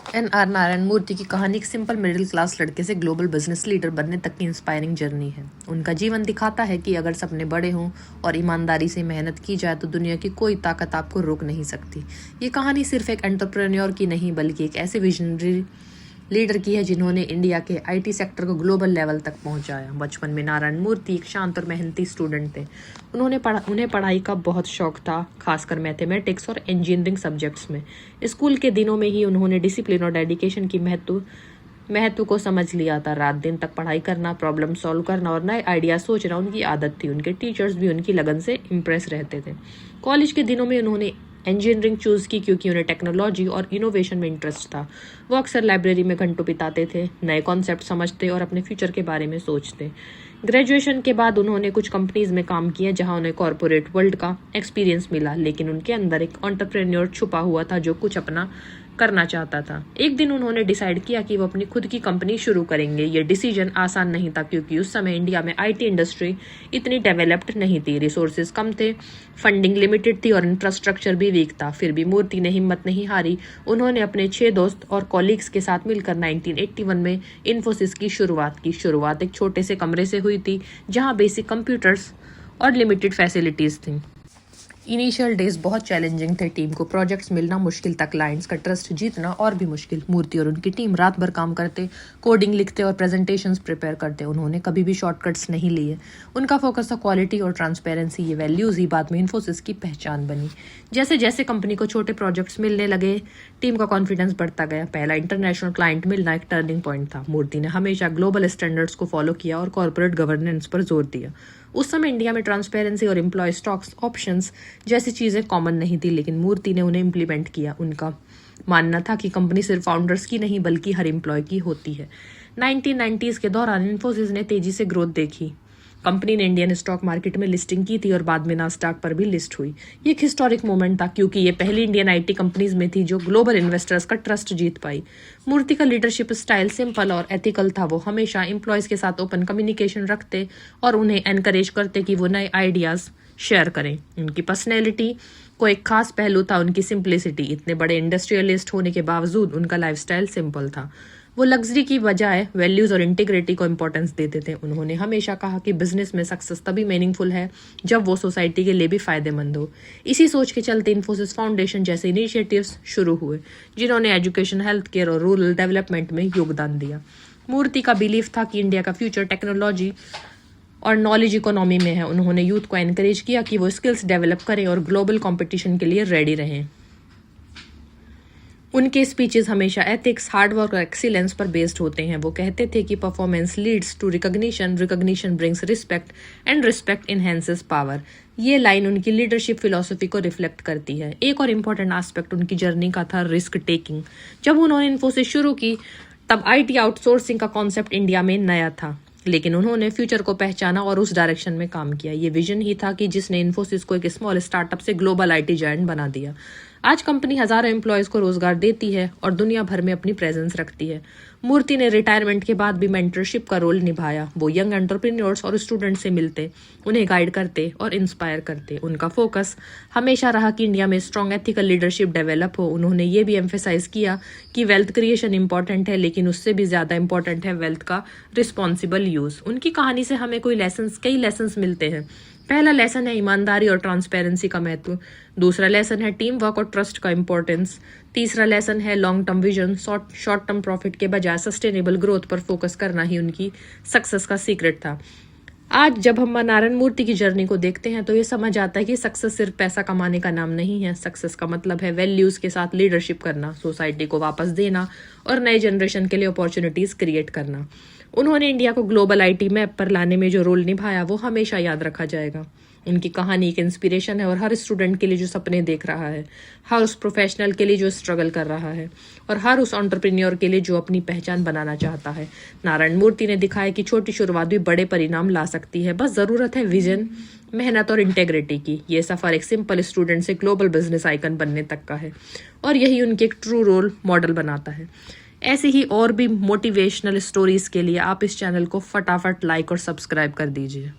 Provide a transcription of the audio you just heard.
NR. Narayan मूर्ति की कहानी एक सिंपल मिडिल क्लास लड़के से ग्लोबल बिजनेस लीडर बनने तक की इंस्पायरिंग जर्नी है। उनका जीवन दिखाता है कि अगर सपने बड़े हों और ईमानदारी से मेहनत की जाए तो दुनिया की कोई ताकत आपको रोक नहीं सकती। ये कहानी सिर्फ एक एंटरप्रेन्योर की नहीं बल्कि एक ऐसे विजनरी लीडर की है जिन्होंने इंडिया के आईटी सेक्टर को ग्लोबल लेवल तक पहुंचाया। बचपन में नारायण मूर्ति एक शांत और मेहनती स्टूडेंट थे। उन्हें पढ़ाई का बहुत शौक था, खासकर मैथमेटिक्स और इंजीनियरिंग सब्जेक्ट्स में। स्कूल के दिनों में ही उन्होंने डिसिप्लिन और डेडिकेशन की महत्व को समझ लिया था। रात दिन तक पढ़ाई करना, प्रॉब्लम सॉल्व करना और नए आइडिया सोचना उनकी आदत थी। उनके टीचर्स भी उनकी लगन से इम्प्रेस रहते थे। कॉलेज के दिनों में उन्होंने इंजीनियरिंग चूज की क्योंकि उन्हें टेक्नोलॉजी और इनोवेशन में इंटरेस्ट था। वो अक्सर लाइब्रेरी में घंटों बिताते थे, नए कॉन्सेप्ट समझते और अपने फ्यूचर के बारे में सोचते। ग्रेजुएशन के बाद उन्होंने कुछ कंपनीज में काम किया जहां उन्हें कॉर्पोरेट वर्ल्ड का एक्सपीरियंस मिला, लेकिन उनके अंदर एक एंटरप्रेन्योर छुपा हुआ था जो कुछ अपना करना चाहता था। एक दिन उन्होंने डिसाइड किया कि वो अपनी खुद की कंपनी शुरू करेंगे। ये डिसीजन आसान नहीं था क्योंकि उस समय इंडिया में आईटी इंडस्ट्री इतनी डेवलप्ड नहीं थी, रिसोर्सेज कम थे, फंडिंग लिमिटेड थी और इंफ्रास्ट्रक्चर भी वीक था। फिर भी मूर्ति ने हिम्मत नहीं हारी। उन्होंने अपने 6 दोस्त और कॉलीग्स के साथ मिलकर 1981 में इन्फोसिस की शुरुआत की। शुरुआत एक छोटे से कमरे से हुई थी जहां बेसिक कंप्यूटर्स और लिमिटेड फैसिलिटीज थी। इनिशियल डेज बहुत चैलेंजिंग थे। टीम को प्रोजेक्ट्स मिलना मुश्किल था, क्लाइंट्स का ट्रस्ट जीतना और भी मुश्किल। मूर्ति और उनकी टीम रात भर काम करते, कोडिंग लिखते और प्रेजेंटेशंस प्रिपेयर करते। उन्होंने कभी भी शॉर्टकट्स नहीं लिए। उनका फोकस था क्वालिटी और ट्रांसपेरेंसी। ये वैल्यूज ही बाद में इन्फोसिस की पहचान बनी। जैसे जैसे कंपनी को छोटे प्रोजेक्ट्स मिलने लगे, टीम का कॉन्फिडेंस बढ़ता गया। पहला इंटरनेशनल क्लाइंट मिलना एक टर्निंग पॉइंट था। मूर्ति ने हमेशा ग्लोबल स्टैंडर्ड्स को फॉलो किया और कॉर्पोरेट गवर्नेंस पर जोर दिया। उस समय इंडिया में ट्रांसपेरेंसी और एम्प्लॉय स्टॉक्स ऑप्शंस जैसी चीजें कॉमन नहीं थी, लेकिन मूर्ति ने उन्हें इम्प्लीमेंट किया। उनका मानना था कि कंपनी सिर्फ फाउंडर्स की नहीं बल्कि हर एम्प्लॉय की होती है। 1990s के दौरान इन्फोसिस ने तेजी से ग्रोथ देखी। कंपनी ने इंडियन स्टॉक मार्केट में लिस्टिंग की थी और बाद में नास्डैक पर भी लिस्ट हुई। ये एक हिस्टोरिक मोमेंट था क्योंकि ये पहली इंडियन आईटी कंपनीज में थी जो ग्लोबल इन्वेस्टर्स का ट्रस्ट जीत पाई। मूर्ति का लीडरशिप स्टाइल सिंपल और एथिकल था। वो हमेशा एम्प्लॉयज के साथ ओपन कम्युनिकेशन रखते और उन्हें एनकरेज करते कि वो नए आइडियाज शेयर करें। उनकी पर्सनैलिटी को एक खास पहलू था उनकी सिंप्लिसिटी। इतने बड़े इंडस्ट्रियलिस्ट होने के बावजूद उनका लाइफस्टाइल सिंपल था। वो लग्जरी की बजाय वैल्यूज और इंटीग्रिटी को इंपॉर्टेंस देते थे। उन्होंने हमेशा कहा कि बिजनेस में सक्सेस तभी मीनिंगफुल है जब वो सोसाइटी के लिए भी फायदेमंद हो। इसी सोच के चलते इन्फोसिस फाउंडेशन जैसे इनिशिएटिव्स शुरू हुए जिन्होंने एजुकेशन, हेल्थ केयर और रूरल डेवलपमेंट में योगदान दिया। मूर्ति का बिलीफ था कि इंडिया का फ्यूचर टेक्नोलॉजी और नॉलेज इकोनॉमी में है। उन्होंने यूथ को एनकरेज किया कि वो स्किल्स डेवलप करें और ग्लोबल कंपटीशन के लिए रेडी रहें। उनके स्पीचेस हमेशा एथिक्स, हार्डवर्क और एक्सीलेंस पर बेस्ड होते हैं। वो कहते थे कि performance leads to recognition, recognition brings respect and respect enhances power. ये लाइन उनकी लीडरशिप फिलॉसफी को रिफ्लेक्ट करती है। एक और इम्पोर्टेंट एस्पेक्ट उनकी जर्नी का था रिस्क टेकिंग। जब उन्होंने इन्फोसिस शुरू की तब आईटी आउटसोर्सिंग का कॉन्सेप्ट इंडिया में नया था, लेकिन उन्होंने फ्यूचर को पहचाना और उस डायरेक्शन में काम किया। ये विजन ही था कि जिसने इन्फोसिस को एक स्मॉल स्टार्टअप से ग्लोबल आईटी जायंट बना दिया। आज कंपनी हजारों एम्प्लॉयज को रोजगार देती है और दुनिया भर में अपनी प्रेजेंस रखती है। मूर्ति ने रिटायरमेंट के बाद भी मेंटरशिप का रोल निभाया। वो यंग एंटरप्रेन्योर्स और स्टूडेंट से मिलते, उन्हें गाइड करते और इंस्पायर करते। उनका फोकस हमेशा रहा कि इंडिया में स्ट्रॉन्ग एथिकल लीडरशिप डेवलप हो। उन्होंने ये भी एम्फेसाइज किया कि वेल्थ क्रिएशन इंपॉर्टेंट है, लेकिन उससे भी ज्यादा इंपॉर्टेंट है वेल्थ का रिस्पॉन्सिबल यूज। उनकी कहानी से हमें कई लेसन मिलते हैं। पहला लेसन है ईमानदारी और ट्रांसपेरेंसी का महत्व। दूसरा लेसन है टीम वर्क और ट्रस्ट का इंपॉर्टेंस। तीसरा लेसन है long term vision, short term profit के बजाय सस्टेनेबल ग्रोथ पर फोकस करना ही उनकी सक्सेस का सीक्रेट था। आज जब हम नारायण मूर्ति की जर्नी को देखते हैं तो ये समझ आता है कि सक्सेस सिर्फ पैसा कमाने का नाम नहीं है। सक्सेस का मतलब है वैल्यूज के साथ लीडरशिप करना, सोसाइटी को वापस देना और नए जनरेशन के लिए अपॉर्चुनिटीज क्रिएट करना। उन्होंने इंडिया को ग्लोबल आईटी मैप पर लाने में जो रोल निभाया वो हमेशा याद रखा जाएगा। उनकी कहानी एक इंस्पिरेशन है और हर स्टूडेंट के लिए जो सपने देख रहा है, हर उस प्रोफेशनल के लिए जो स्ट्रगल कर रहा है और हर उस एंटरप्रेन्योर के लिए जो अपनी पहचान बनाना चाहता है। नारायण मूर्ति ने दिखाया कि छोटी शुरुआत भी बड़े परिणाम ला सकती है। बस जरूरत है विजन, मेहनत और इंटेग्रिटी की। ये सफर एक सिंपल स्टूडेंट से ग्लोबल बिजनेस आइकन बनने तक का है और यही उनके एक ट्रू रोल मॉडल बनाता है। ऐसी ही और भी मोटिवेशनल स्टोरीज के लिए आप इस चैनल को फटाफट लाइक और सब्सक्राइब कर दीजिए।